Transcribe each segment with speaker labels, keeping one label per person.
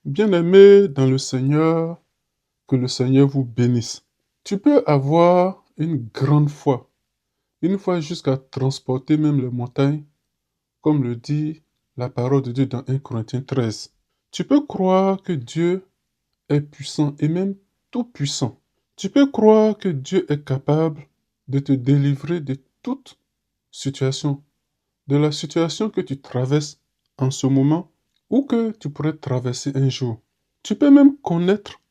Speaker 1: Bien-aimé dans le Seigneur, que le Seigneur vous bénisse. Tu peux avoir une grande foi, une foi jusqu'à transporter même les montagnes, comme le dit la parole de Dieu dans 1 Corinthiens 13. Tu peux croire que Dieu est puissant et même tout puissant. Tu peux croire que Dieu est capable de te délivrer de toute situation, de la situation que tu traverses en ce moment ou que tu pourrais traverser un jour. Tu peux même connaître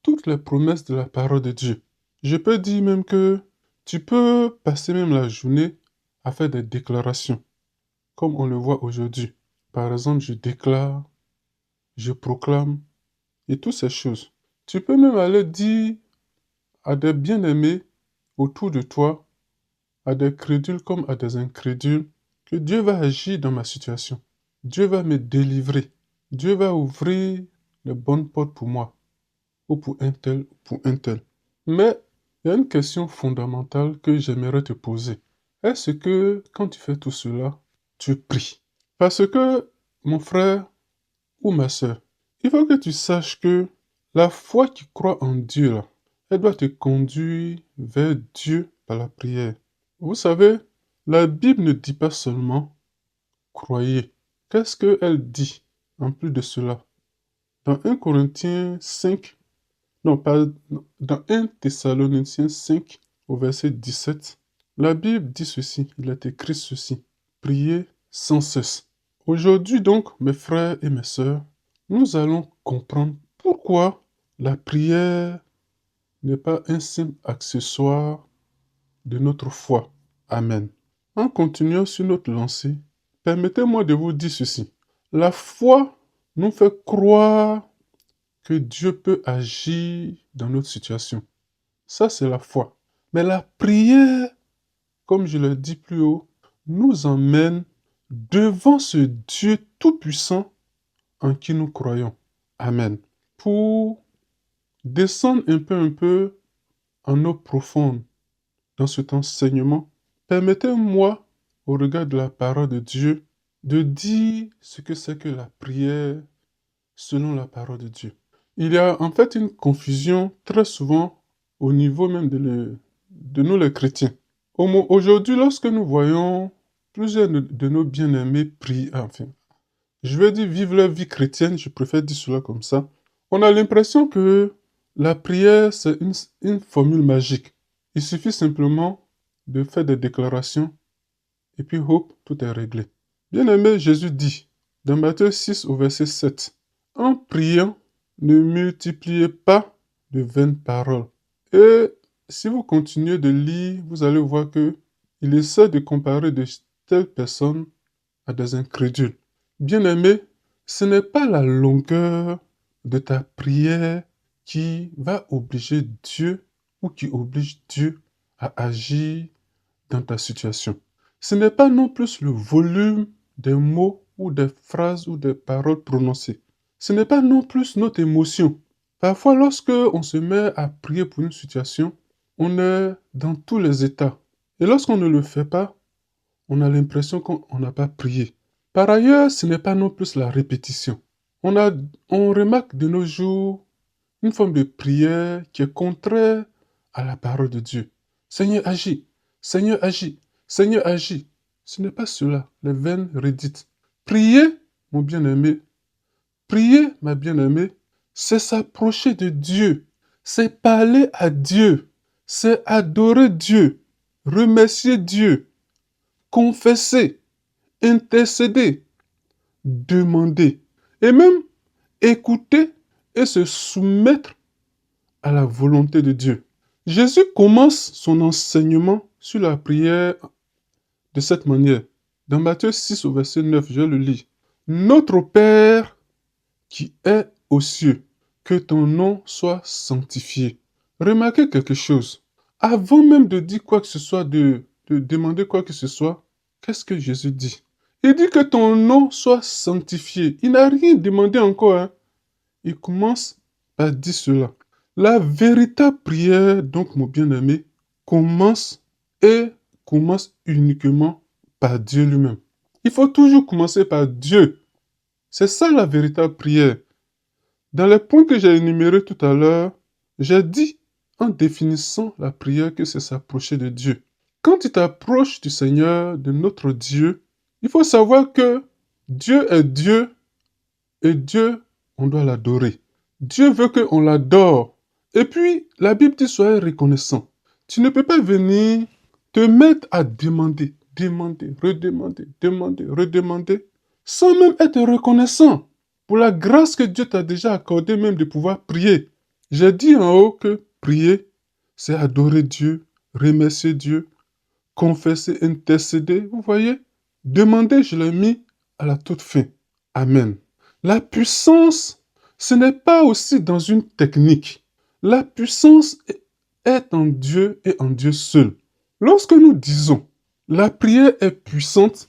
Speaker 1: toutes les promesses de la parole de Dieu. Je peux dire même que tu peux passer même la journée à faire des déclarations, comme on le voit aujourd'hui. Par exemple, je déclare, je proclame, et toutes ces choses. Tu peux même aller dire à des bien-aimés autour de toi, à des crédules comme à des incrédules, que Dieu va agir dans ma situation. Dieu va me délivrer. Dieu va ouvrir les bonnes portes pour moi, ou pour un tel, ou pour un tel. Mais il y a une question fondamentale que j'aimerais te poser. Est-ce que quand tu fais tout cela, tu pries? Parce que, mon frère ou ma sœur, il faut que tu saches que la foi qui croit en Dieu, là, elle doit te conduire vers Dieu par la prière. Vous savez, la Bible ne dit pas seulement croyez. Qu'est-ce qu'elle dit en plus de cela? Dans 1 Corinthiens 5, non, pas, non, dans 1 Thessaloniciens 5, au verset 17, la Bible dit ceci, il est écrit ceci, priez sans cesse. Aujourd'hui donc, mes frères et mes sœurs, nous allons comprendre pourquoi la prière n'est pas un simple accessoire de notre foi. Amen. En continuant sur notre lancée, permettez-moi de vous dire ceci. La foi nous fait croire que Dieu peut agir dans notre situation. Ça, c'est la foi. Mais la prière, comme je l'ai dit plus haut, nous emmène devant ce Dieu tout-puissant en qui nous croyons. Amen. Pour descendre un peu en eau profonde dans cet enseignement, permettez-moi, au regard de la parole de Dieu, de dire ce que c'est que la prière selon la parole de Dieu. Il y a en fait une confusion très souvent au niveau même de nous les chrétiens. Aujourd'hui, lorsque nous voyons plusieurs de nos bien-aimés prier, enfin, je vais dire vivre leur vie chrétienne, je préfère dire cela comme ça, on a l'impression que la prière, c'est une formule magique. Il suffit simplement de faire des déclarations et puis hop, tout est réglé. Bien-aimé, Jésus dit, dans Matthieu 6 au verset 7, en priant, ne multipliez pas de vaines paroles. Et si vous continuez de lire, vous allez voir que il essaie de comparer de telles personnes à des incrédules. Bien-aimé, ce n'est pas la longueur de ta prière qui va obliger Dieu ou qui oblige Dieu à agir dans ta situation. Ce n'est pas non plus le volume des mots ou des phrases ou des paroles prononcées. Ce n'est pas non plus notre émotion. Parfois, lorsque on se met à prier pour une situation, on est dans tous les états. Et lorsqu'on ne le fait pas, on a l'impression qu'on n'a pas prié. Par ailleurs, ce n'est pas non plus la répétition. On remarque de nos jours une forme de prière qui est contraire à la parole de Dieu. Seigneur, agis. Seigneur, agis. Seigneur, agis. Ce n'est pas cela, les vaines redites. Prier, mon bien-aimé, prier, ma bien-aimée, c'est s'approcher de Dieu. C'est parler à Dieu. C'est adorer Dieu. Remercier Dieu. Confesser. Intercéder. Demander. Et même écouter et se soumettre à la volonté de Dieu. Jésus commence son enseignement sur la prière de cette manière. Dans Matthieu 6 au verset 9, je le lis. Notre Père qui est aux cieux, que ton nom soit sanctifié. Remarquez quelque chose. Avant même de dire quoi que ce soit, de demander quoi que ce soit, qu'est-ce que Jésus dit? Il dit que ton nom soit sanctifié. Il n'a rien demandé encore, hein. Il commence par dire cela. La véritable prière, donc mon bien-aimé, commence et commence uniquement par Dieu lui-même. Il faut toujours commencer par Dieu. C'est ça la véritable prière. Dans les points que j'ai énumérés tout à l'heure, j'ai dit en définissant la prière que c'est s'approcher de Dieu. Quand tu t'approches du Seigneur, de notre Dieu, il faut savoir que Dieu est Dieu et Dieu, on doit l'adorer. Dieu veut qu'on l'adore. Et puis, la Bible dit soyez reconnaissant. Tu ne peux pas venir te mettre à demander, demander, redemander, demander, redemander, sans même être reconnaissant pour la grâce que Dieu t'a déjà accordée même de pouvoir prier. J'ai dit en haut que prier, c'est adorer Dieu, remercier Dieu, confesser, intercéder. Vous voyez? Demander, je l'ai mis à la toute fin. Amen. La puissance, ce n'est pas aussi dans une technique. La puissance est en Dieu et en Dieu seul. Lorsque nous disons la prière est puissante,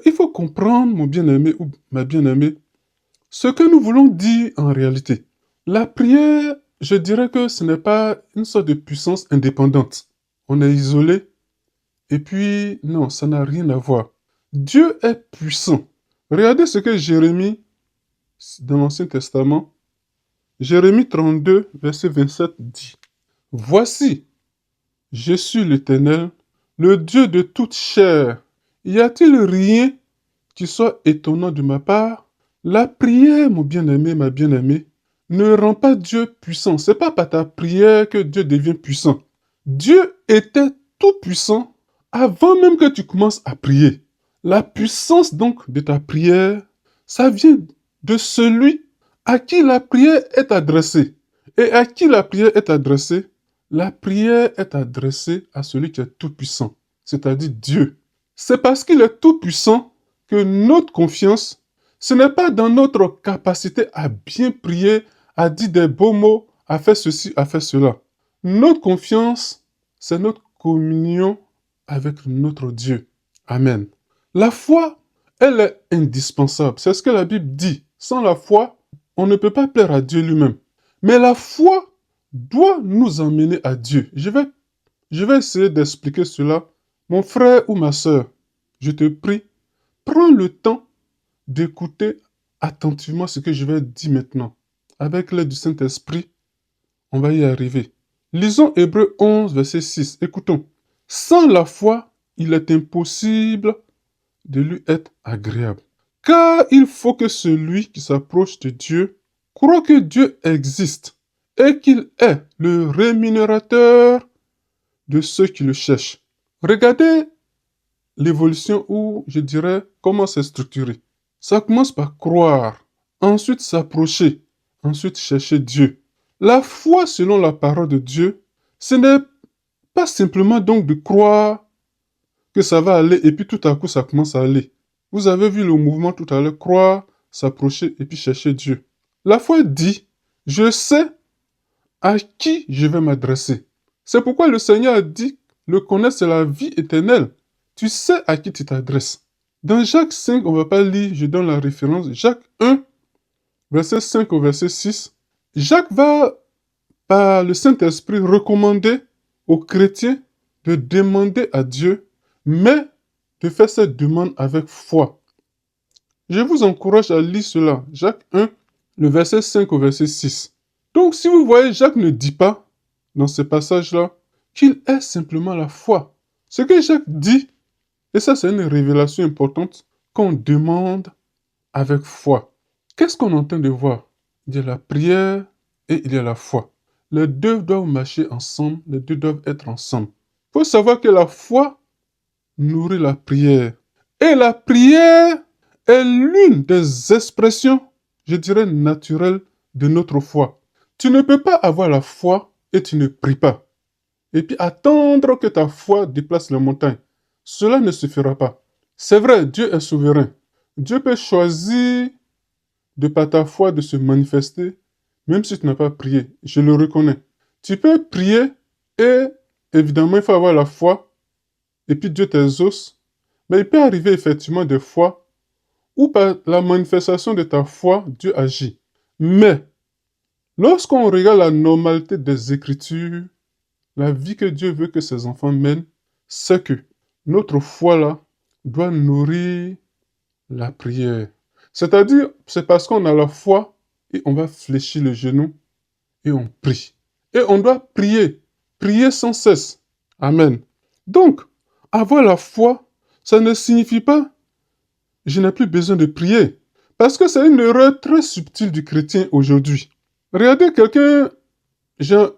Speaker 1: il faut comprendre, mon bien-aimé ou ma bien-aimée, ce que nous voulons dire en réalité. La prière, je dirais que ce n'est pas une sorte de puissance indépendante. On est isolé et puis non, ça n'a rien à voir. Dieu est puissant. Regardez ce que Jérémie, dans l'Ancien Testament, Jérémie 32, verset 27 dit. Voici, je suis l'Éternel, le Dieu de toute chair. Y a-t-il rien qui soit étonnant de ma part? La prière, mon bien-aimé, ma bien-aimée, ne rend pas Dieu puissant. C'est pas par ta prière que Dieu devient puissant. Dieu était tout puissant avant même que tu commences à prier. La puissance donc de ta prière, ça vient de celui à qui la prière est adressée. Et à qui la prière est adressée? La prière est adressée à celui qui est tout puissant, c'est-à-dire Dieu. C'est parce qu'il est tout puissant que notre confiance, ce n'est pas dans notre capacité à bien prier, à dire des beaux mots, à faire ceci, à faire cela. Notre confiance, c'est notre communion avec notre Dieu. Amen. La foi, elle est indispensable. C'est ce que la Bible dit. Sans la foi, on ne peut pas plaire à Dieu lui-même. Mais la foi doit nous emmener à Dieu. Je vais essayer d'expliquer cela. Mon frère ou ma sœur, je te prie, prends le temps d'écouter attentivement ce que je vais dire maintenant. Avec l'aide du Saint-Esprit, on va y arriver. Lisons Hébreux 11, verset 6. Écoutons. Sans la foi, il est impossible de lui être agréable. Car il faut que celui qui s'approche de Dieu croit que Dieu existe et qu'il est le rémunérateur de ceux qui le cherchent. Regardez l'évolution ou je dirais comment c'est structuré. Ça commence par croire, ensuite s'approcher, ensuite chercher Dieu. La foi selon la parole de Dieu, ce n'est pas simplement donc de croire que ça va aller et puis tout à coup ça commence à aller. Vous avez vu le mouvement tout à l'heure, croire, s'approcher et puis chercher Dieu. La foi dit, je sais à qui je vais m'adresser. C'est pourquoi le Seigneur a dit, le connaître c'est la vie éternelle. Tu sais à qui tu t'adresses. Dans Jacques 5, on ne va pas lire, je donne la référence, Jacques 1, verset 5 au verset 6. Jacques va, par le Saint-Esprit, recommander aux chrétiens de demander à Dieu, mais de faire cette demande avec foi. Je vous encourage à lire cela. Jacques 1, le verset 5 au verset 6. Donc, si vous voyez, Jacques ne dit pas, dans ce passage-là, qu'il est simplement la foi. Ce que Jacques dit, et ça c'est une révélation importante, qu'on demande avec foi. Qu'est-ce qu'on entend de voir? Il y a la prière et il y a la foi. Les deux doivent marcher ensemble, les deux doivent être ensemble. Il faut savoir que la foi nourrit la prière. Et la prière est l'une des expressions, je dirais, naturelles de notre foi. Tu ne peux pas avoir la foi et tu ne pries pas. Et puis attendre que ta foi déplace les montagnes. Cela ne suffira pas. C'est vrai, Dieu est souverain. Dieu peut choisir de par ta foi de se manifester, même si tu n'as pas prié. Je le reconnais. Tu peux prier et évidemment, il faut avoir la foi et puis Dieu t'exauce. Mais il peut arriver effectivement des fois où par la manifestation de ta foi, Dieu agit. Mais lorsqu'on regarde la normalité des Écritures, la vie que Dieu veut que ses enfants mènent, c'est que notre foi là doit nourrir la prière. C'est-à-dire, c'est parce qu'on a la foi et on va fléchir le genou et on prie. Et on doit prier, prier sans cesse. Amen. Donc, avoir la foi, ça ne signifie pas je n'ai plus besoin de prier. Parce que c'est une erreur très subtile du chrétien aujourd'hui. Regardez quelqu'un,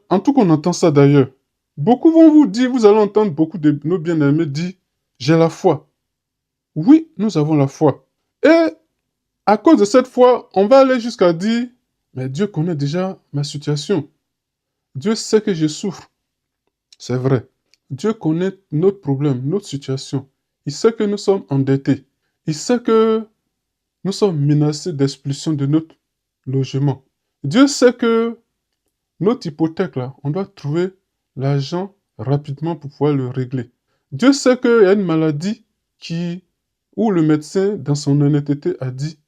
Speaker 1: en tout cas on entend ça d'ailleurs. Beaucoup vont vous dire, vous allez entendre beaucoup de nos bien-aimés dire, j'ai la foi. Oui, nous avons la foi. Et à cause de cette foi, on va aller jusqu'à dire, mais Dieu connaît déjà ma situation. Dieu sait que je souffre. C'est vrai. Dieu connaît notre problème, notre situation. Il sait que nous sommes endettés. Il sait que nous sommes menacés d'expulsion de notre logement. Dieu sait que notre hypothèque, là, on doit trouver l'argent rapidement pour pouvoir le régler. Dieu sait qu'il y a une maladie où le médecin, dans son honnêteté, a dit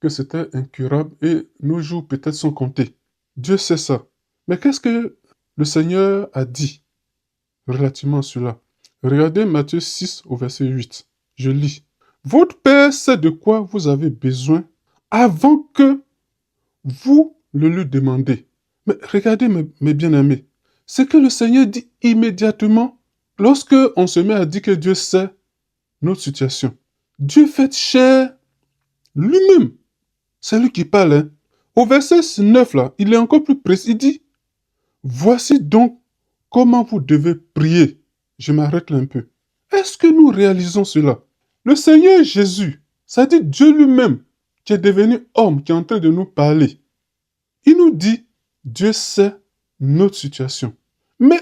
Speaker 1: que c'était incurable et nos jours peut-être sont comptés. Dieu sait ça. Mais qu'est-ce que le Seigneur a dit relativement à cela? Regardez Matthieu 6 au verset 8. Je lis. Votre Père sait de quoi vous avez besoin avant que vous le lui demandez. Mais regardez mes bien-aimés. C'est que le Seigneur dit immédiatement lorsque on se met à dire que Dieu sait notre situation. Dieu fait chair lui-même. C'est lui qui parle. Hein. Au verset 9, là, il est encore plus précis. Il dit, voici donc comment vous devez prier. Je m'arrête là un peu. Est-ce que nous réalisons cela? Le Seigneur Jésus, ça dit Dieu lui-même, qui est devenu homme, qui est en train de nous parler. Il nous dit, Dieu sait notre situation. Mais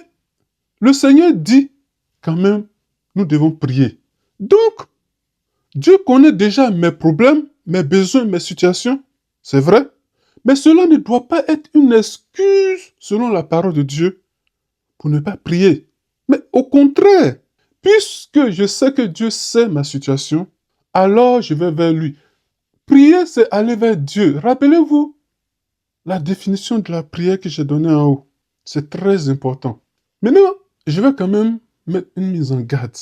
Speaker 1: le Seigneur dit, quand même, nous devons prier. Donc, Dieu connaît déjà mes problèmes, mes besoins, mes situations. C'est vrai. Mais cela ne doit pas être une excuse, selon la parole de Dieu, pour ne pas prier. Mais au contraire, puisque je sais que Dieu sait ma situation, alors je vais vers lui. Prier, c'est aller vers Dieu. Rappelez-vous la définition de la prière que j'ai donnée en haut. C'est très important. Maintenant, je vais quand même mettre une mise en garde.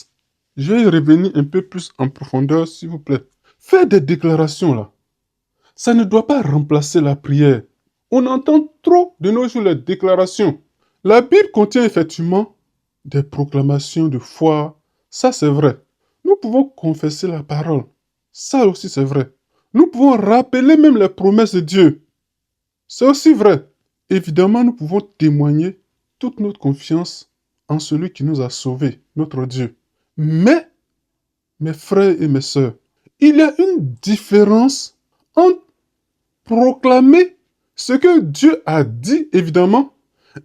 Speaker 1: Je vais y revenir un peu plus en profondeur, s'il vous plaît. Faire des déclarations, là, ça ne doit pas remplacer la prière. On entend trop de nos jours les déclarations. La Bible contient effectivement des proclamations de foi. Ça, c'est vrai. Nous pouvons confesser la parole. Ça aussi, c'est vrai. Nous pouvons rappeler même les promesses de Dieu. C'est aussi vrai. Évidemment, nous pouvons témoigner toute notre confiance en celui qui nous a sauvés, notre Dieu. Mais, mes frères et mes sœurs, il y a une différence entre proclamer ce que Dieu a dit, évidemment,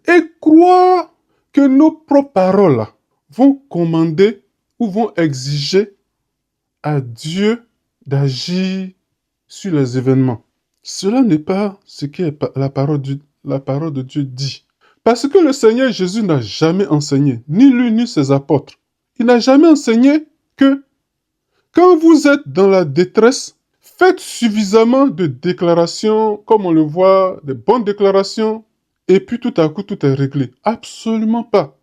Speaker 1: et croire que nos propres paroles vont commander ou vont exiger à Dieu d'agir sur les événements. Cela n'est pas ce que la parole de Dieu dit. Parce que le Seigneur Jésus n'a jamais enseigné, ni lui ni ses apôtres. Il n'a jamais enseigné que quand vous êtes dans la détresse, faites suffisamment de déclarations, comme on le voit, de bonnes déclarations, et puis tout à coup tout est réglé. Absolument pas.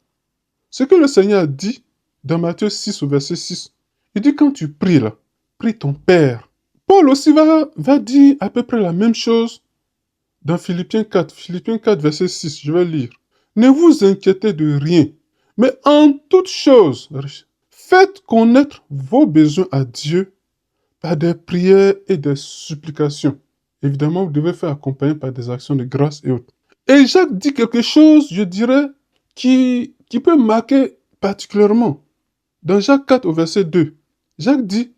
Speaker 1: Ce que le Seigneur a dit dans Matthieu 6 au verset 6, il dit quand tu pries là, prie ton Père. Paul aussi va dire à peu près la même chose dans Philippiens 4. Philippiens 4 verset 6, je vais lire. Ne vous inquiétez de rien, mais en toute chose, faites connaître vos besoins à Dieu par des prières et des supplications. Évidemment, vous devez faire accompagner par des actions de grâce et autres. Et Jacques dit quelque chose, je dirais, qui peut marquer particulièrement. Dans Jacques 4 au verset 2, Jacques dit,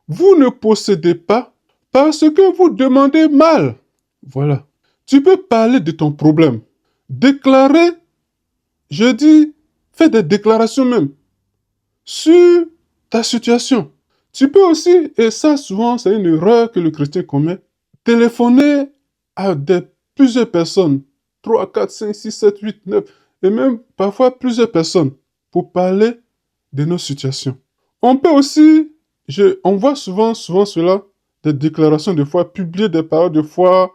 Speaker 1: vous ne possédez pas parce que vous demandez mal. Voilà. Tu peux parler de ton problème. Déclarer, je dis, fais des déclarations même sur ta situation. Tu peux aussi, et ça souvent c'est une erreur que le chrétien commet, téléphoner à plusieurs personnes, 3, 4, 5, 6, 7, 8, 9, et même parfois plusieurs personnes, pour parler de nos situations. On peut aussi, on voit souvent cela, des déclarations de foi, publier des paroles de foi,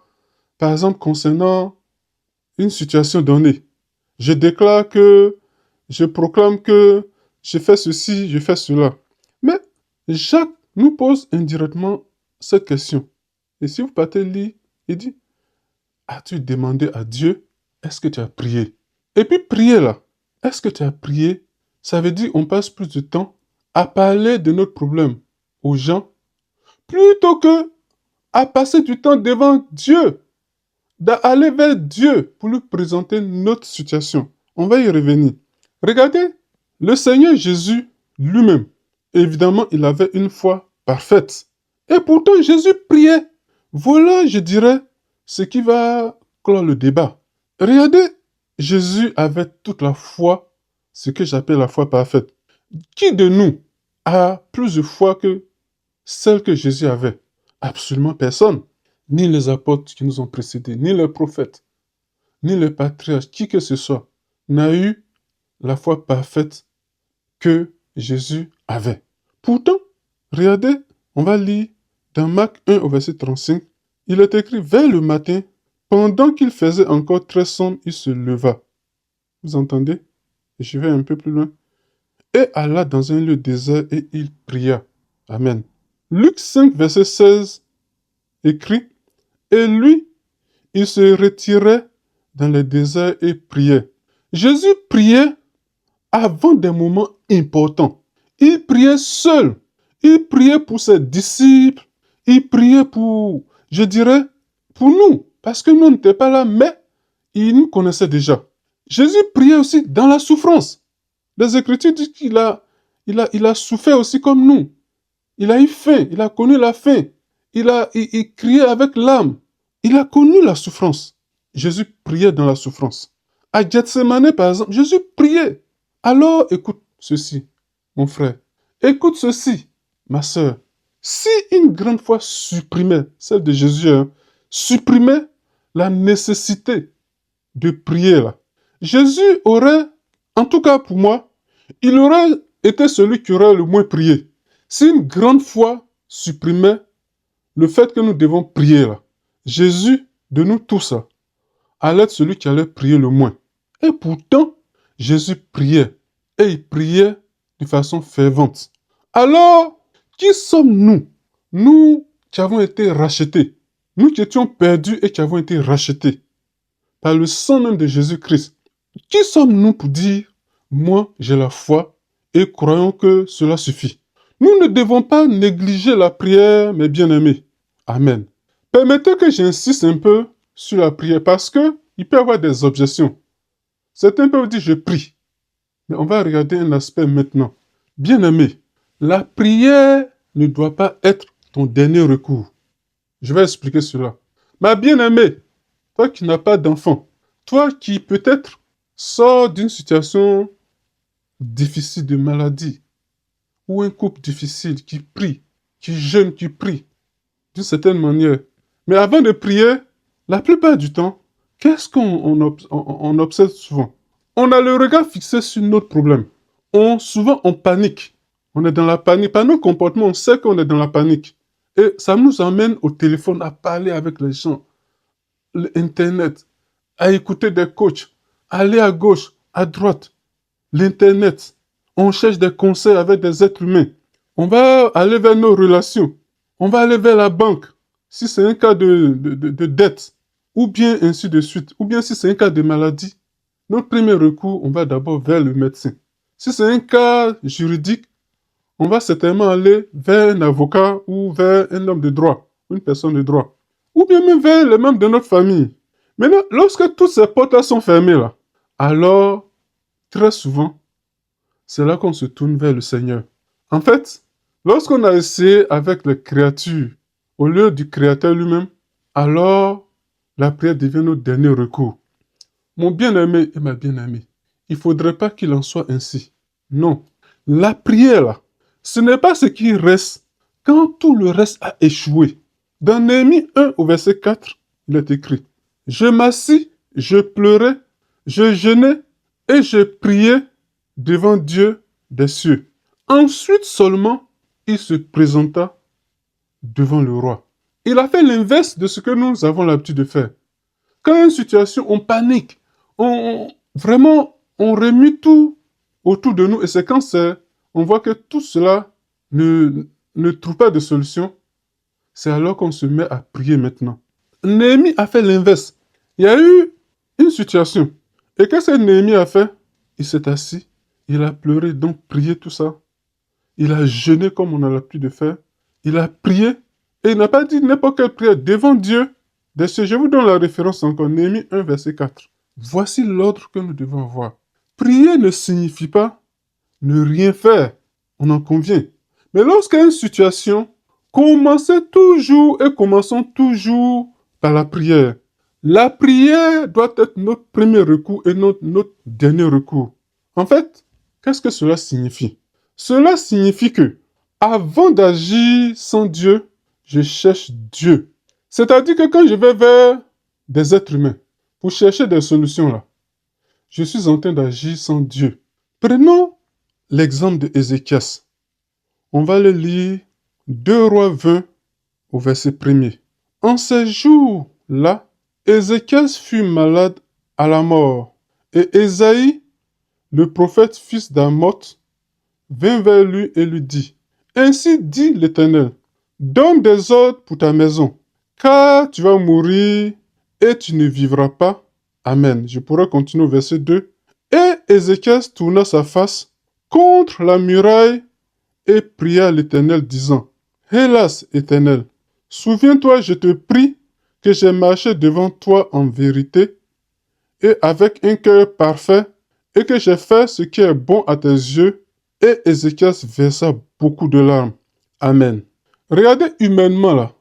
Speaker 1: par exemple concernant une situation donnée. Je déclare que, je proclame que, je fais ceci, je fais cela. Mais Jacques nous pose indirectement cette question. Et si vous partez lire, il dit, as-tu demandé à Dieu? Est-ce que tu as prié? Et puis prier là, est-ce que tu as prié? Ça veut dire on passe plus de temps à parler de notre problème aux gens plutôt que à passer du temps devant Dieu, d'aller vers Dieu pour lui présenter notre situation. On va y revenir. Regardez, le Seigneur Jésus lui-même, évidemment, il avait une foi parfaite. Et pourtant, Jésus priait. Voilà, je dirais, ce qui va clore le débat. Regardez, Jésus avait toute la foi, ce que j'appelle la foi parfaite. Qui de nous a plus de foi que celle que Jésus avait? Absolument personne. Ni les apôtres qui nous ont précédés, ni les prophètes, ni les patriarches, qui que ce soit, n'a eu la foi parfaite que Jésus avait. Pourtant, regardez, on va lire dans Marc 1 au verset 35, il est écrit, vers le matin, pendant qu'il faisait encore très sombre, il se leva. Vous entendez? Je vais un peu plus loin. Et alla dans un lieu désert et il pria. Amen. Luc 5, verset 16, écrit, et lui, il se retirait dans le désert et priait. Jésus priait avant des moments importants. Il priait seul. Il priait pour ses disciples. Il priait pour, je dirais, pour nous. Parce que nous, on n'était pas là, mais il nous connaissait déjà. Jésus priait aussi dans la souffrance. Les Écritures disent il a souffert aussi comme nous. Il a eu faim. Il a connu la faim. Il criait avec l'âme. Il a connu la souffrance. Jésus priait dans la souffrance. À Gethsemane, par exemple, Jésus priait. Alors, écoute ceci, mon frère. Écoute ceci, ma sœur. Si une grande foi supprimait, celle de Jésus, supprimait la nécessité de prier là, Jésus aurait, en tout cas pour moi, il aurait été celui qui aurait le moins prié. Si une grande foi supprimait le fait que nous devons prier là, Jésus, de nous tous, allait être celui qui allait prier le moins. Et pourtant, Jésus priait. Et il priait de façon fervente. Alors, qui sommes-nous? Nous qui avons été rachetés. Nous qui étions perdus et qui avons été rachetés par le sang même de Jésus-Christ. Qui sommes-nous pour dire, moi j'ai la foi et croyons que cela suffit? Nous ne devons pas négliger la prière, mes bien-aimés. Amen. Permettez que j'insiste un peu sur la prière parce que il peut y avoir des objections. Certains peuvent dire je prie. Mais on va regarder un aspect maintenant. Bien-aimé, la prière ne doit pas être ton dernier recours. Je vais expliquer cela. Ma bien-aimée, toi qui n'as pas d'enfant, toi qui peut-être sors d'une situation difficile de maladie, ou un couple difficile qui prie, qui jeûne, qui prie, d'une certaine manière. Mais avant de prier, la plupart du temps, qu'est-ce qu'on observe souvent? On a le regard fixé sur notre problème. Souvent, on panique. On est dans la panique. Par nos comportements, on sait qu'on est dans la panique. Et ça nous emmène au téléphone à parler avec les gens, l'Internet, à écouter des coachs, aller à gauche, à droite, l'Internet. On cherche des conseils avec des êtres humains. On va aller vers nos relations. On va aller vers la banque, si c'est un cas de dette, ou bien ainsi de suite. Ou bien si c'est un cas de maladie, notre premier recours, on va d'abord vers le médecin. Si c'est un cas juridique, on va certainement aller vers un avocat ou vers un homme de droit, une personne de droit. Ou bien même vers les membres de notre famille. Maintenant, lorsque toutes ces portes-là sont fermées, là, alors, très souvent, c'est là qu'on se tourne vers le Seigneur. En fait, lorsqu'on a essayé avec les créatures, au lieu du Créateur lui-même, alors la prière devient notre dernier recours. Mon bien-aimé et ma bien-aimée, il ne faudrait pas qu'il en soit ainsi. Non. La prière, là, ce n'est pas ce qui reste quand tout le reste a échoué. Dans Néhémie 1 au verset 4, il est écrit, « Je m'assis, je pleurais, je jeûnais et je priais devant Dieu des cieux. Ensuite seulement, il se présenta devant le roi. » Il a fait l'inverse de ce que nous avons l'habitude de faire. Quand il y a une situation, on panique. Vraiment, on remue tout autour de nous. Et c'est quand on voit que tout cela ne trouve pas de solution, c'est alors qu'on se met à prier maintenant. Néhémie a fait l'inverse. Il y a eu une situation. Et qu'est-ce que Néhémie a fait? Il s'est assis, il a pleuré, donc prié tout ça. Il a jeûné comme on a l'habitude de faire. Il a prié et il n'a pas dit n'importe quelle prière devant Dieu. Je vous donne la référence encore, Néhémie 1, verset 4. Voici l'ordre que nous devons avoir. Prier ne signifie pas ne rien faire, on en convient. Mais lorsqu'il y a une situation, commençons toujours par la prière. La prière doit être notre premier recours et notre dernier recours. En fait, qu'est-ce que cela signifie? Cela signifie que, avant d'agir sans Dieu, je cherche Dieu. C'est-à-dire que quand je vais vers des êtres humains pour chercher des solutions là, je suis en train d'agir sans Dieu. Prenons l'exemple de Ézéchias. On va le lire 2 Rois 20 au verset 1er. En ces jours-là, Ézéchias fut malade à la mort, et Ésaïe, le prophète fils d'Amoth, vint vers lui et lui dit, ainsi dit l'Éternel, donne des ordres pour ta maison, car tu vas mourir et tu ne vivras pas. Amen. Je pourrais continuer au verset 2. Et Ézéchias tourna sa face contre la muraille et pria l'Éternel, disant, hélas, Éternel, souviens-toi, je te prie, que j'ai marché devant toi en vérité et avec un cœur parfait, et que j'ai fait ce qui est bon à tes yeux. Et Ézéchias versa beaucoup de larmes. Amen. Regardez humainement là,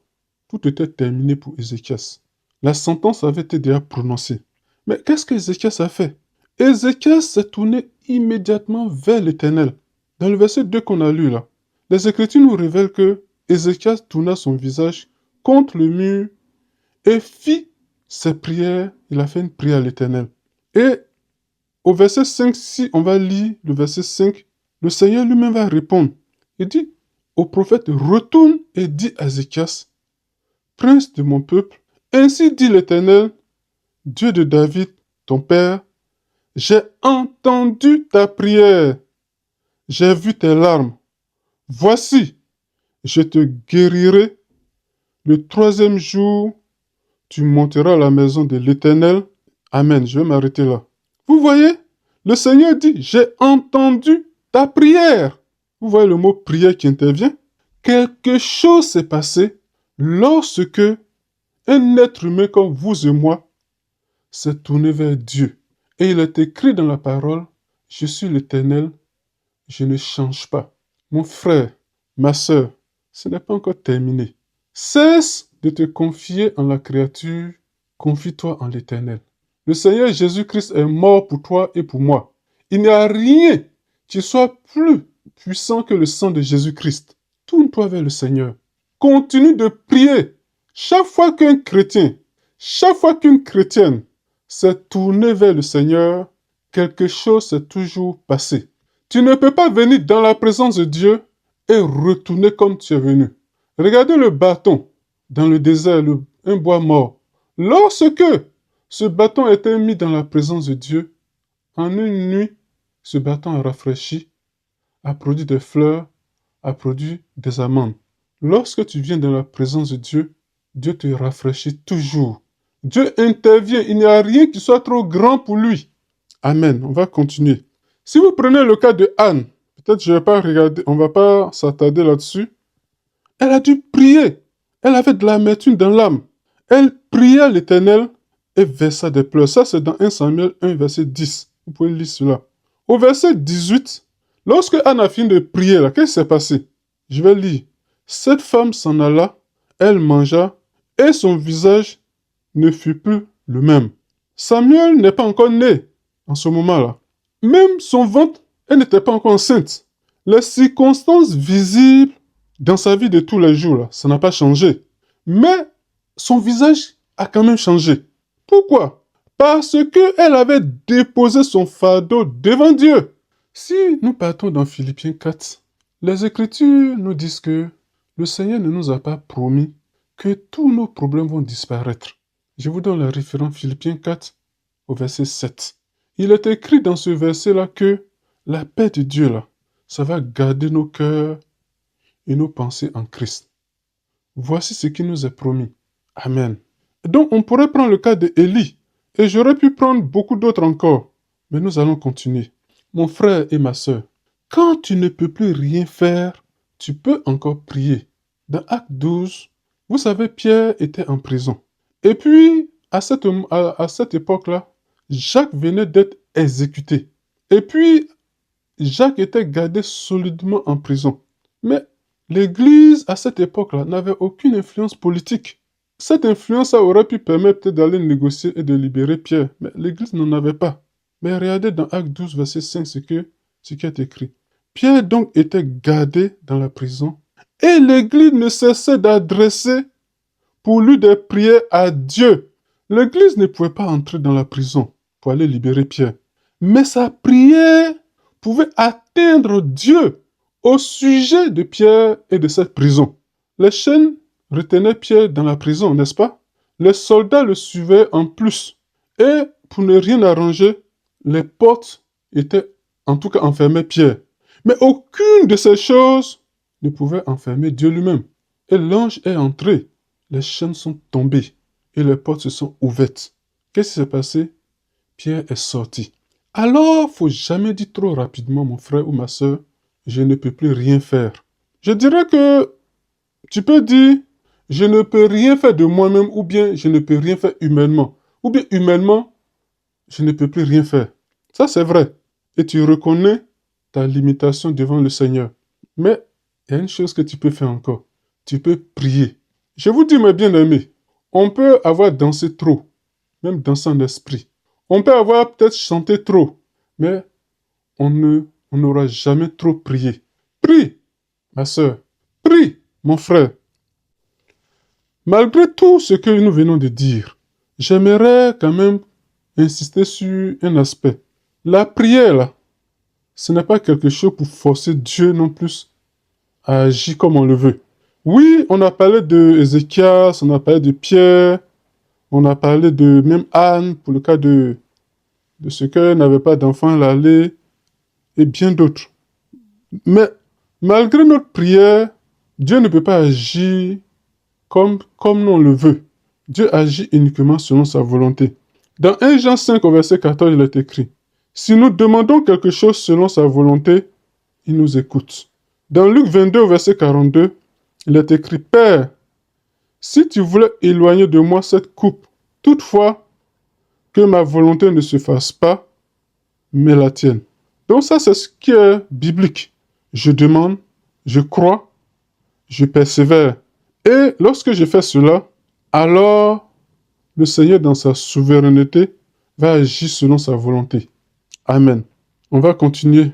Speaker 1: tout était terminé pour Ézéchias. La sentence avait été déjà prononcée. Mais qu'est-ce qu'Ézéchias a fait? Ézéchias s'est tourné immédiatement vers l'Éternel. Dans le verset 2 qu'on a lu là, les Écritures nous révèlent que Ézéchias tourna son visage contre le mur et fit ses prières. Il a fait une prière à l'Éternel. Et au verset 5, si on va lire le verset 5, le Seigneur lui-même va répondre. Il dit au prophète, retourne et dis à Ézéchias, prince de mon peuple, ainsi dit l'Éternel, Dieu de David, ton père, j'ai entendu ta prière, j'ai vu tes larmes. Voici, je te guérirai. Le 3e jour, tu monteras à la maison de l'Éternel. Amen. Je vais m'arrêter là. Vous voyez, le Seigneur dit, j'ai entendu ta prière. Vous voyez le mot prière qui intervient? Quelque chose s'est passé lorsque un être humain comme vous et moi s'est tourné vers Dieu. Et il est écrit dans la parole, je suis l'Éternel, je ne change pas. Mon frère, ma sœur, ce n'est pas encore terminé. Cesse de te confier en la créature, confie-toi en l'Éternel. Le Seigneur Jésus-Christ est mort pour toi et pour moi. Il n'y a rien qui soit plus puissant que le sang de Jésus-Christ. Tourne-toi vers le Seigneur. Continue de prier. Chaque fois qu'un chrétien, chaque fois qu'une chrétienne s'est tournée vers le Seigneur, quelque chose s'est toujours passé. Tu ne peux pas venir dans la présence de Dieu et retourner comme tu es venu. Regardez le bâton dans le désert, un bois mort. Lorsque ce bâton a été mis dans la présence de Dieu, en une nuit, ce bâton a rafraîchi, a produit des fleurs, a produit des amandes. Lorsque tu viens dans la présence de Dieu, Dieu te rafraîchit toujours. Dieu intervient, il n'y a rien qui soit trop grand pour lui. Amen. On va continuer. Si vous prenez le cas de Anne, peut-être je ne vais pas regarder, on ne va pas s'attarder là-dessus. Elle a dû prier. Elle avait de l'amertume dans l'âme. Elle pria l'Éternel et versa des pleurs. Ça, c'est dans 1 Samuel 1, verset 10. Vous pouvez lire cela. Au verset 18, lorsque Anne a fini de prier, là, qu'est-ce qui s'est passé? Je vais lire. Cette femme s'en alla, elle mangea, et son visage ne fut plus le même. Samuel n'est pas encore né en ce moment-là. Même son ventre, elle n'était pas encore enceinte. Les circonstances visibles dans sa vie de tous les jours, là, ça n'a pas changé. Mais son visage a quand même changé. Pourquoi? Parce qu'elle avait déposé son fardeau devant Dieu. Si nous partons dans Philippiens 4, les Écritures nous disent que le Seigneur ne nous a pas promis que tous nos problèmes vont disparaître. Je vous donne la référence Philippiens 4 au verset 7. Il est écrit dans ce verset-là que la paix de Dieu, là, ça va garder nos cœurs et nos pensées en Christ. Voici ce qui nous est promis. Amen. Donc, on pourrait prendre le cas d'Élie. Et j'aurais pu prendre beaucoup d'autres encore. Mais nous allons continuer. Mon frère et ma sœur, quand tu ne peux plus rien faire, tu peux encore prier. Dans Acte 12, vous savez, Pierre était en prison. Et puis, à cette époque-là, Jacques venait d'être exécuté. Et puis, Jacques était gardé solidement en prison. Mais l'Église, à cette époque-là, n'avait aucune influence politique. Cette influence aurait pu permettre d'aller négocier et de libérer Pierre, mais l'Église n'en avait pas. Mais regardez dans Acte 12, verset 5, ce qui est écrit. Pierre donc était gardé dans la prison, et l'Église ne cessait d'adresser pour lui des prières à Dieu. L'Église ne pouvait pas entrer dans la prison pour aller libérer Pierre, mais sa prière pouvait atteindre Dieu au sujet de Pierre et de cette prison. Les chaînes retenaient Pierre dans la prison, n'est-ce pas? Les soldats le suivaient en plus. Et pour ne rien arranger, les portes étaient en tout cas enfermées Pierre. Mais aucune de ces choses ne pouvait enfermer Dieu lui-même. Et l'ange est entré. Les chaînes sont tombées et les portes se sont ouvertes. Qu'est-ce qui s'est passé? Pierre est sorti. Alors, faut jamais dire trop rapidement, mon frère ou ma soeur, je ne peux plus rien faire. Je dirais que tu peux dire, je ne peux rien faire de moi-même, ou bien je ne peux rien faire humainement. Ou bien humainement, je ne peux plus rien faire. Ça, c'est vrai. Et tu reconnais ta limitation devant le Seigneur. Mais il y a une chose que tu peux faire encore. Tu peux prier. Je vous dis, mes bien-aimés, on peut avoir dansé trop, même dansé en esprit. On peut avoir peut-être chanté trop, mais on n'aura jamais trop prié. Prie, ma soeur. Prie, mon frère. Malgré tout ce que nous venons de dire, j'aimerais quand même insister sur un aspect. La prière, là, ce n'est pas quelque chose pour forcer Dieu non plus à agir comme on le veut. Oui, on a parlé de Ézéchias, on a parlé de Pierre, on a parlé de même Anne, pour le cas de ce qu'elle n'avait pas d'enfant, l'aller, et bien d'autres. Mais malgré notre prière, Dieu ne peut pas agir comme nous on le veut. Dieu agit uniquement selon sa volonté. Dans 1 Jean 5 au verset 14, il est écrit, si nous demandons quelque chose selon sa volonté, il nous écoute. Dans Luc 22 au verset 42, il est écrit, Père, si tu voulais éloigner de moi cette coupe, toutefois, que ma volonté ne se fasse pas, mais la tienne. Donc ça, c'est ce qui est biblique. Je demande, je crois, je persévère. Et lorsque je fais cela, alors le Seigneur, dans sa souveraineté, va agir selon sa volonté. Amen. On va continuer.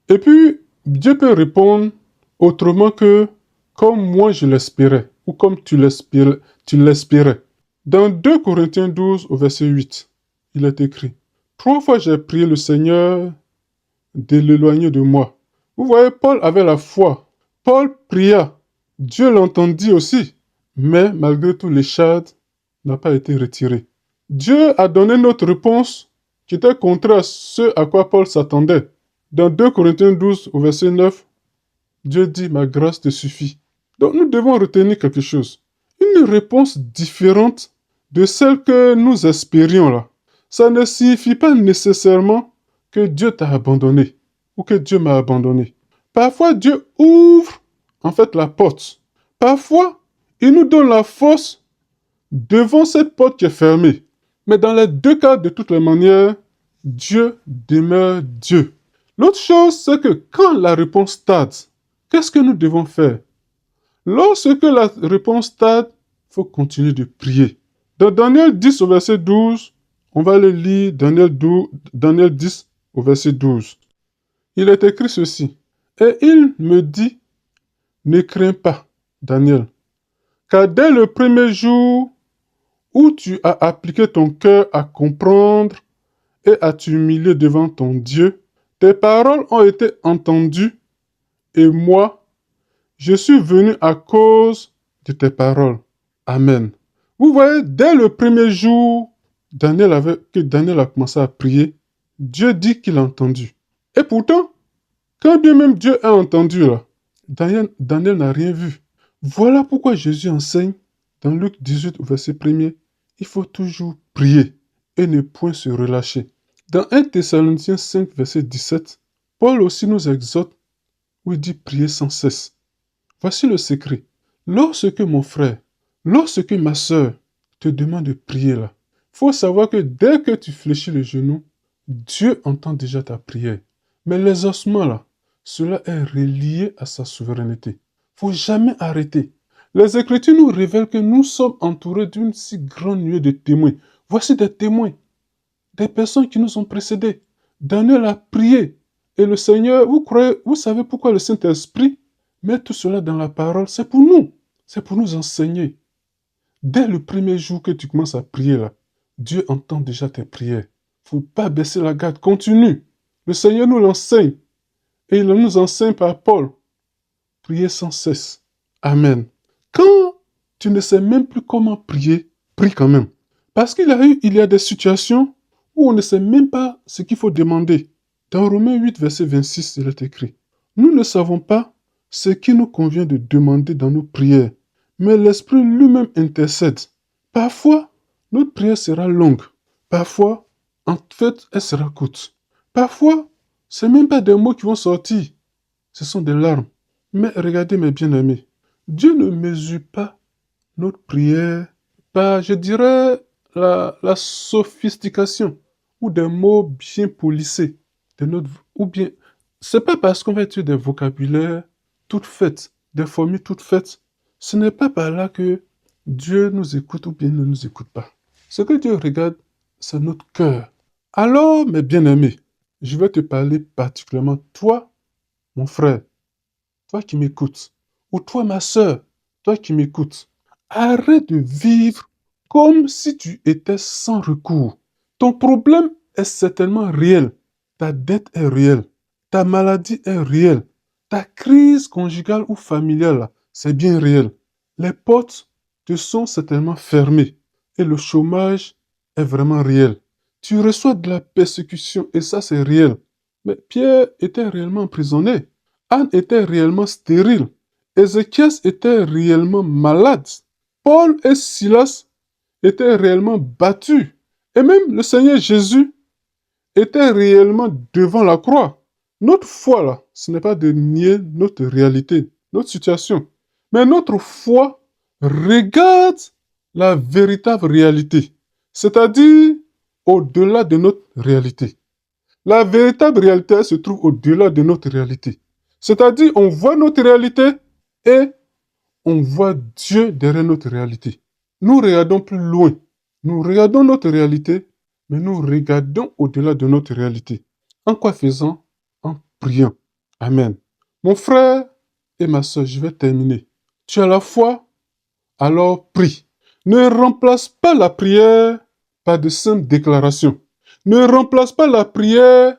Speaker 1: Et puis, Dieu peut répondre autrement que comme moi je l'espérais, ou comme tu l'espérais. Dans 2 Corinthiens 12, au verset 8, il est écrit, 3 fois j'ai prié le Seigneur de l'éloigner de moi. Vous voyez, Paul avait la foi. Paul pria. Dieu l'entendit aussi. Mais malgré tout, l'écharde n'a pas été retirée. Dieu a donné notre réponse qui était contraire à ce à quoi Paul s'attendait. Dans 2 Corinthiens 12, au verset 9, Dieu dit, ma grâce te suffit. Donc nous devons retenir quelque chose. Une réponse différente de celle que nous espérions là. Ça ne signifie pas nécessairement que Dieu t'a abandonné ou que Dieu m'a abandonné. Parfois, Dieu ouvre en fait la porte. Parfois, il nous donne la force devant cette porte qui est fermée. Mais dans les deux cas, de toutes les manières, Dieu demeure Dieu. L'autre chose, c'est que quand la réponse tarde, qu'est-ce que nous devons faire? Lorsque la réponse tarde, il faut continuer de prier. Dans Daniel 10 au verset 12, on va le lire, Daniel 10 au verset 12. Il est écrit ceci. Et il me dit, ne crains pas, Daniel, car dès le premier jour où tu as appliqué ton cœur à comprendre et à t'humilier devant ton Dieu, tes paroles ont été entendues et moi, je suis venu à cause de tes paroles. Amen. Vous voyez, dès le premier jour que Daniel a commencé à prier, Dieu dit qu'il a entendu. Et pourtant, quand bien même Dieu a entendu là, Daniel n'a rien vu. Voilà pourquoi Jésus enseigne dans Luc 18 au verset 1er, il faut toujours prier. et ne point se relâcher. Dans 1 Thessaloniciens 5, verset 17, Paul aussi nous exhorte où il dit prier sans cesse. Voici le secret. Lorsque mon frère, lorsque ma sœur te demande de prier là, faut savoir que dès que tu fléchis le genou, Dieu entend déjà ta prière. Mais les ossements là, cela est relié à sa souveraineté. Faut jamais arrêter. Les Écritures nous révèlent que nous sommes entourés d'une si grande nuée de témoins. Voici des témoins, des personnes qui nous ont précédés. Daniel a prié. Et le Seigneur, vous savez pourquoi le Saint-Esprit met tout cela dans la parole? C'est pour nous. C'est pour nous enseigner. Dès le premier jour que tu commences à prier là, Dieu entend déjà tes prières. Faut pas baisser la garde. Continue. Le Seigneur nous l'enseigne. Et il nous enseigne par Paul. Priez sans cesse. Amen. Quand tu ne sais même plus comment prier, prie quand même. Parce il y a des situations où on ne sait même pas ce qu'il faut demander. Dans Romains 8, verset 26, il est écrit: Nous ne savons pas ce qu'il nous convient de demander dans nos prières, mais l'Esprit lui-même intercède. Parfois, notre prière sera longue. Parfois, en fait, elle sera courte. Parfois, ce n'est même pas des mots qui vont sortir. Ce sont des larmes. Mais regardez mes bien-aimés, Dieu ne mesure pas notre prière par, je dirais, la sophistication ou des mots bien polissés de notre, ou bien, c'est pas parce qu'on va utiliser des vocabulaires toutes faites, des formules toutes faites, ce n'est pas par là que Dieu nous écoute ou bien ne nous écoute pas. Ce que Dieu regarde, c'est notre cœur. Alors, mes bien-aimés, je vais te parler particulièrement, toi, mon frère, toi qui m'écoutes, ou toi, ma sœur, toi qui m'écoutes. Arrête de vivre comme si tu étais sans recours. Ton problème est certainement réel. Ta dette est réelle. Ta maladie est réelle. Ta crise conjugale ou familiale, c'est bien réel. Les portes te sont certainement fermées et le chômage est vraiment réel. Tu reçois de la persécution et ça, c'est réel. Mais Pierre était réellement emprisonné. Anne était réellement stérile. Ézéchias était réellement malade. Paul et Silas étaient réellement battus. Et même le Seigneur Jésus était réellement devant la croix. Notre foi, là, ce n'est pas de nier notre réalité, notre situation. Mais notre foi regarde la véritable réalité. C'est-à-dire au-delà de notre réalité. La véritable réalité se trouve au-delà de notre réalité. C'est-à-dire, on voit notre réalité et on voit Dieu derrière notre réalité. Nous regardons plus loin. Nous regardons notre réalité, mais nous regardons au-delà de notre réalité. En quoi faisant? En priant. Amen. Mon frère et ma soeur, je vais terminer. Tu as la foi? Alors prie. Ne remplace pas la prière par de simples déclarations. Ne remplace pas la prière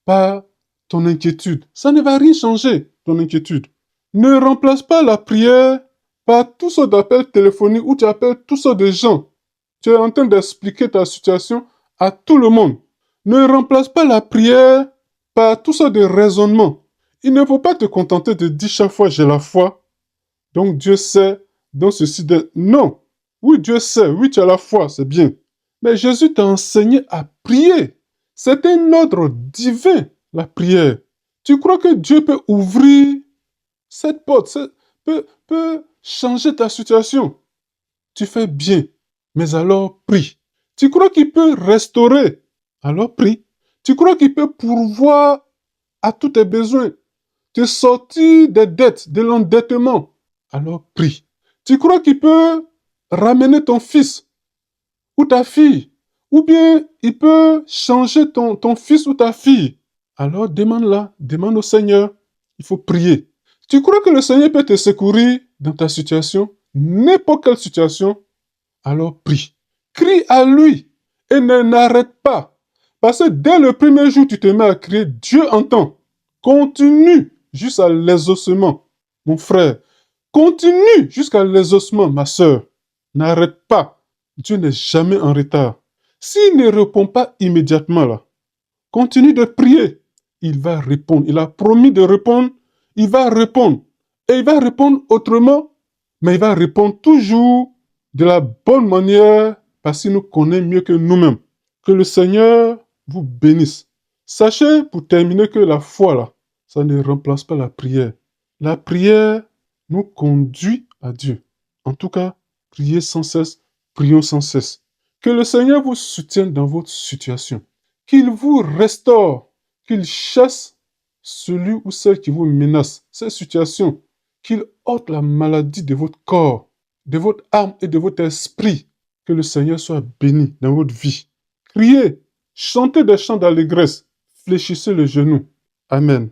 Speaker 1: par ton inquiétude. Ça ne va rien changer, ton inquiétude. Ne remplace pas la prière par toutes sortes d'appels téléphoniques où tu appelles toutes sortes de gens. Tu es en train d'expliquer ta situation à tout le monde. Ne remplace pas la prière par toutes sortes de raisonnements. Il ne faut pas te contenter de dire chaque fois j'ai la foi. Donc Dieu sait, donc ceci de... Non. Oui, Dieu sait, oui, tu as la foi, c'est bien. Mais Jésus t'a enseigné à prier. C'est un ordre divin, la prière. Tu crois que Dieu peut ouvrir cette porte, peut changer ta situation? Tu fais bien, mais alors prie. Tu crois qu'il peut restaurer? Alors prie. Tu crois qu'il peut pourvoir à tous tes besoins, te sortir des dettes, de l'endettement? Alors prie. Tu crois qu'il peut ramener ton fils ou ta fille? Ou bien il peut changer ton fils ou ta fille? Alors demande-la, demande au Seigneur. Il faut prier. Tu crois que le Seigneur peut te secourir dans ta situation? N'importe quelle situation? Alors prie. Crie à lui et ne n'arrête pas. Parce que dès le premier jour, tu te mets à crier, Dieu entend. Continue jusqu'à l'exaucement, mon frère. Continue jusqu'à l'exaucement, ma sœur. N'arrête pas. Dieu n'est jamais en retard. S'il ne répond pas immédiatement là, continue de prier. Il va répondre. Il a promis de répondre. Il va répondre. Et il va répondre autrement, mais il va répondre toujours de la bonne manière parce qu'il nous connaît mieux que nous-mêmes. Que le Seigneur vous bénisse. Sachez, pour terminer, que la foi, là, ça ne remplace pas la prière. La prière nous conduit à Dieu. En tout cas, priez sans cesse, prions sans cesse. Que le Seigneur vous soutienne dans votre situation. Qu'il vous restaure, qu'il chasse celui ou celle qui vous menace, cette situation, qu'il ôte la maladie de votre corps, de votre âme et de votre esprit. Que le Seigneur soit béni dans votre vie. Criez, chantez des chants d'allégresse, fléchissez le genou. Amen.